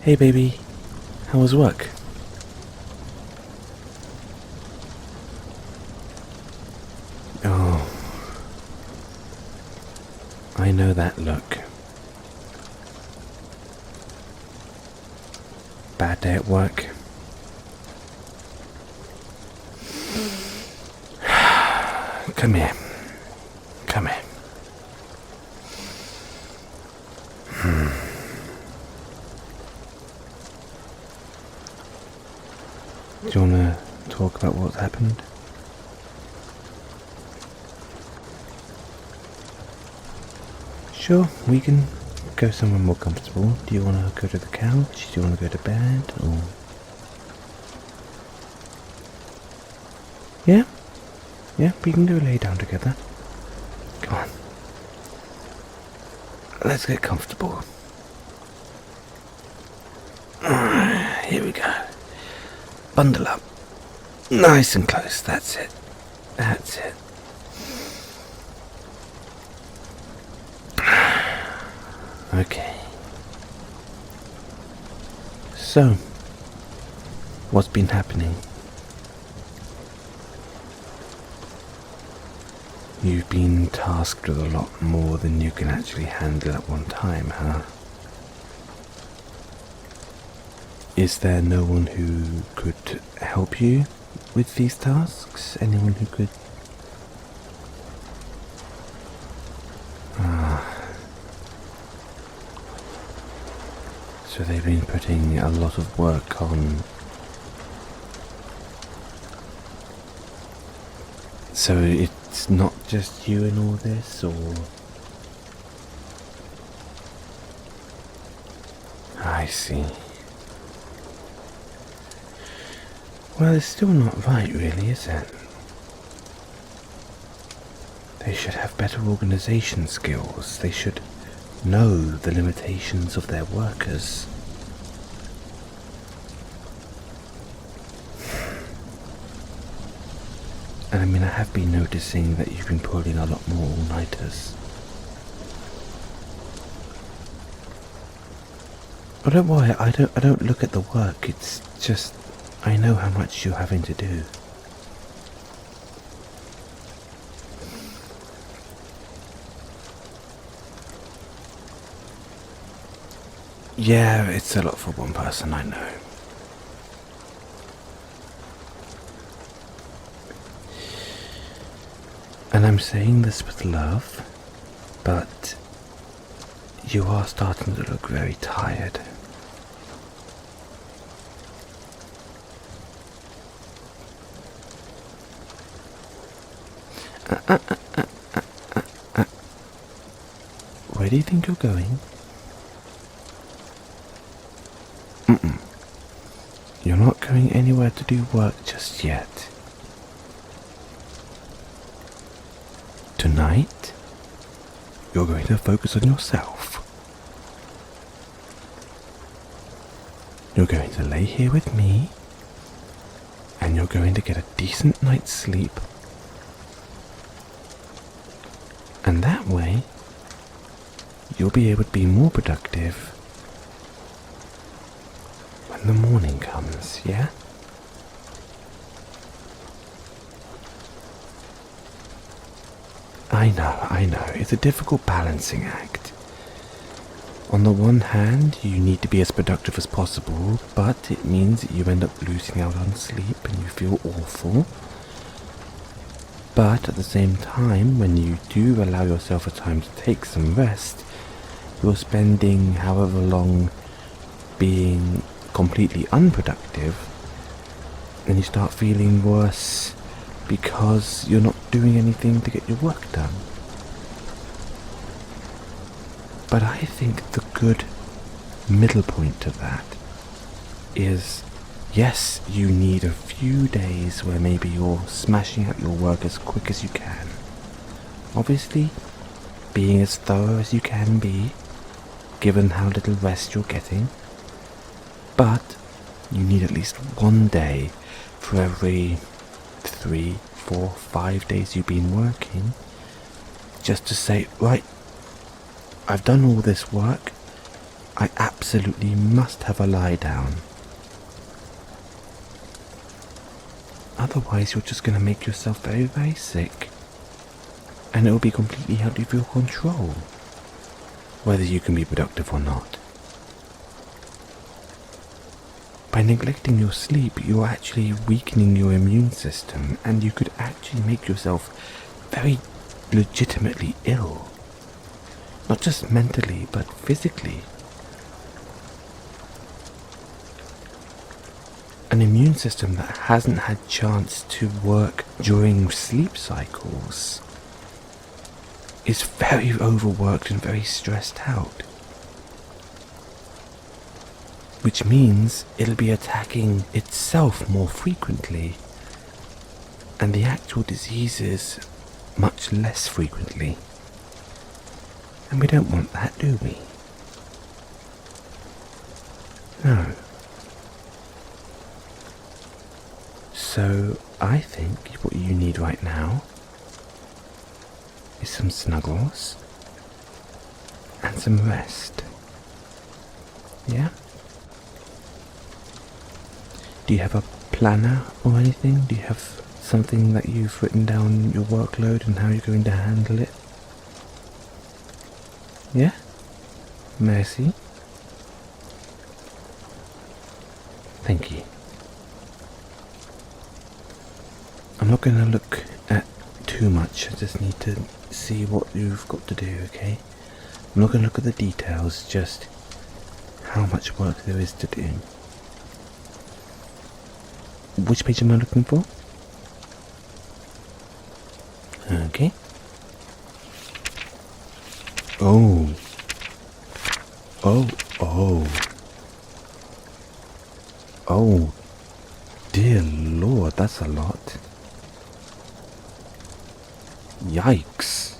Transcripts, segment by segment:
Hey baby, how was work? Oh, I know that look. Bad day at work. Come here. Come here. Do you want to talk about what's happened? Sure, we can go somewhere more comfortable. Do you want to go to the couch? Do you want to go to bed? Or... Yeah? Yeah, we can go lay down together. Come on. Let's get comfortable. Here we go. Bundle up. Nice and close, that's it. That's it. Okay. So, what's been happening? You've been tasked with a lot more than you can actually handle at one time, huh? Is there no one who could help you with these tasks? Anyone who could... So they've been putting a lot of work on... So it's not just you in all this, or... I see. Well, it's still not right, really, is it? They should have better organization skills. They should know the limitations of their workers. And I mean, I have been noticing that you've been pulling a lot more all-nighters. Oh, don't worry, I don't look at the work, it's just, I know how much you're having to do. Yeah, it's a lot for one person, I know. And I'm saying this with love, but you are starting to look very tired. Where do you think you're going? You're not going anywhere to do work just yet. Tonight, you're going to focus on yourself. You're going to lay here with me, and you're going to get a decent night's sleep. And that way, you'll be able to be more productive when the morning comes, yeah? I know, it's a difficult balancing act. On the one hand, you need to be as productive as possible, but it means that you end up losing out on sleep and you feel awful. But at the same time, when you do allow yourself a time to take some rest, you're spending however long being completely unproductive, and you start feeling worse because you're not doing anything to get your work done. But I think the good middle point to that is, yes, you need a few days where maybe you're smashing out your work as quick as you can. Obviously, being as thorough as you can be, given how little rest you're getting. But you need at least one day for every 3, 4, 5 days you've been working, just to say, right, I've done all this work, I absolutely must have a lie down. Otherwise, you're just going to make yourself very, very sick. And it will be completely out of your control, whether you can be productive or not. By neglecting your sleep, you're actually weakening your immune system, and you could actually make yourself very legitimately ill. Not just mentally, but physically. An immune system that hasn't had chance to work during sleep cycles is very overworked and very stressed out. Which means it'll be attacking itself more frequently, and the actual diseases much less frequently. And we don't want that, do we? No. So I think what you need right now is some snuggles and some rest. Yeah? Do you have a planner or anything? Do you have something that you've written down your workload and how you're going to handle it? Yeah? May I see? Thank you. I'm not going to look at too much, I just need to see what you've got to do, okay? I'm not going to look at the details, just how much work there is to do. Which page am I looking for? Okay. Oh. Oh, dear Lord, that's a lot. Yikes.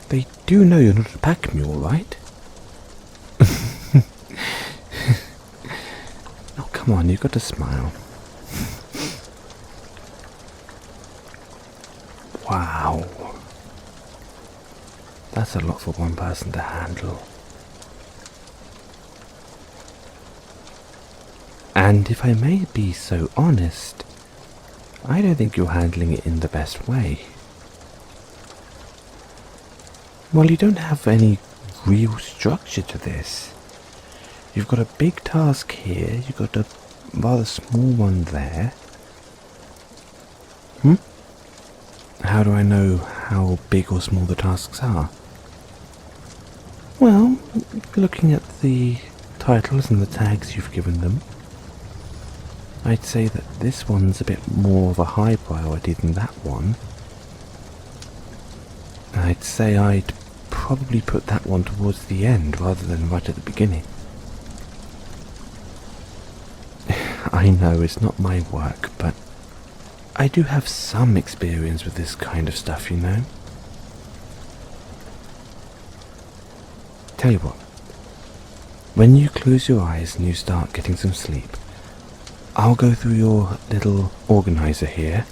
They do know you're not a pack mule, right? Oh, come on, you've got to smile. Wow. That's a lot for one person to handle. And if I may be so honest, I don't think you're handling it in the best way. Well, you don't have any real structure to this. You've got a big task here, you've got a rather small one there. How do I know how big or small the tasks are? Well, looking at the titles and the tags you've given them, I'd say that this one's a bit more of a high priority than that one. I'd say I'd probably put that one towards the end rather than right at the beginning. I know it's not my work, but I do have some experience with this kind of stuff, you know. Tell you what, when you close your eyes and you start getting some sleep, I'll go through your little organizer here,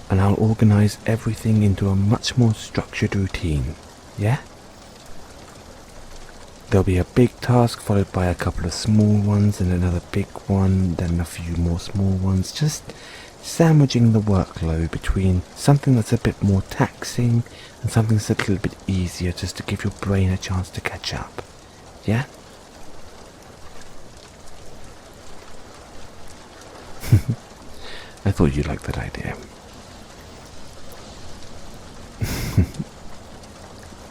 and I'll organize everything into a much more structured routine, yeah? There'll be a big task followed by a couple of small ones and another big one, then a few more small ones, just sandwiching the workload between something that's a bit more taxing and something that's a little bit easier, just to give your brain a chance to catch up, yeah? I thought you'd like that idea.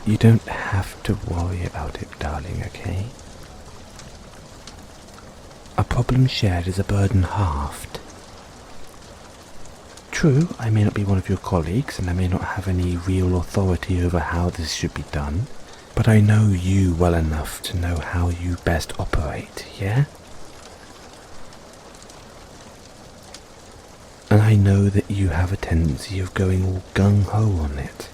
You don't have to worry about it, darling, okay? A problem shared is a burden halved. True, I may not be one of your colleagues, and I may not have any real authority over how this should be done, but I know you well enough to know how you best operate, yeah? And I know that you have a tendency of going all gung-ho on it.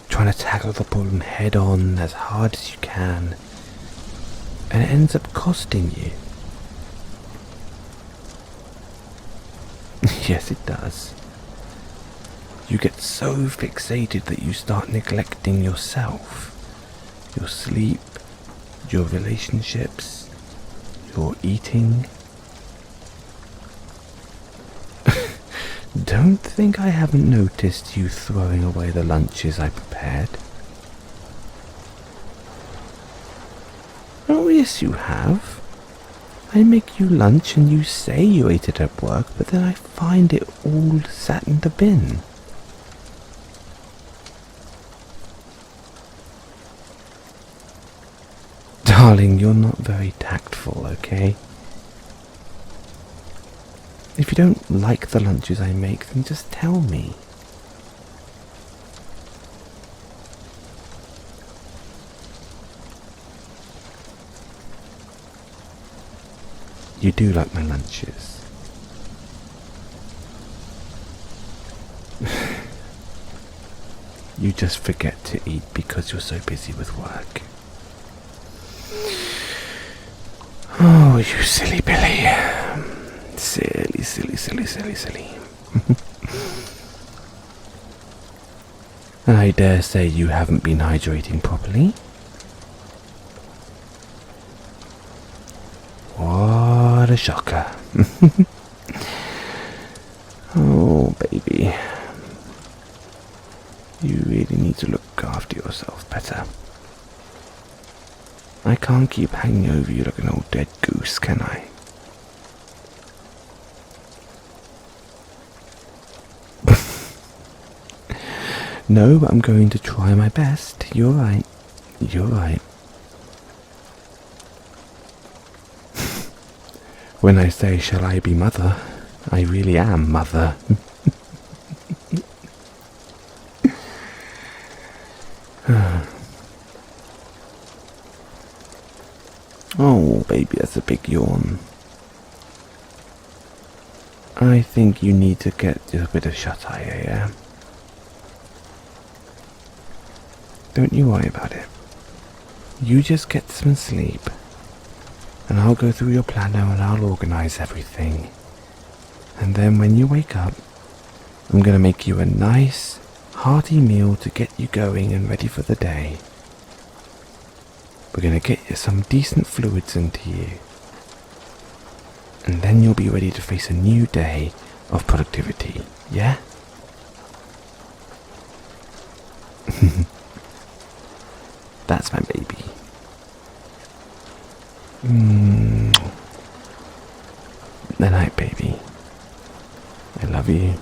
Trying to tackle the problem head on as hard as you can, and it ends up costing you. Yes, it does. You get so fixated that you start neglecting yourself, your sleep, your relationships, your eating. Don't think I haven't noticed you throwing away the lunches I prepared. Oh, yes, you have. I make you lunch and you say you ate it at work, but then I find it all sat in the bin. Darling, you're not very tactful, okay? If you don't like the lunches I make, then just tell me. You do like my lunches. You just forget to eat because you're so busy with work. Oh, you silly Billy. Silly, silly, silly, silly, silly. I dare say you haven't been hydrating properly. What a shocker. Oh, baby. You really need to look after yourself better. I can't keep hanging over you like an old dead goose, can I? No, but I'm going to try my best. You're right. You're right. When I say, shall I be mother, I really am mother. Oh, baby, that's a big yawn. I think you need to get a bit of shut-eye, yeah? Don't you worry about it. You just get some sleep. And I'll go through your planner and I'll organize everything. And then when you wake up, I'm going to make you a nice, hearty meal to get you going and ready for the day. We're going to get you some decent fluids into you. And then you'll be ready to face a new day of productivity, yeah? That's my baby. Good night, baby. I love you.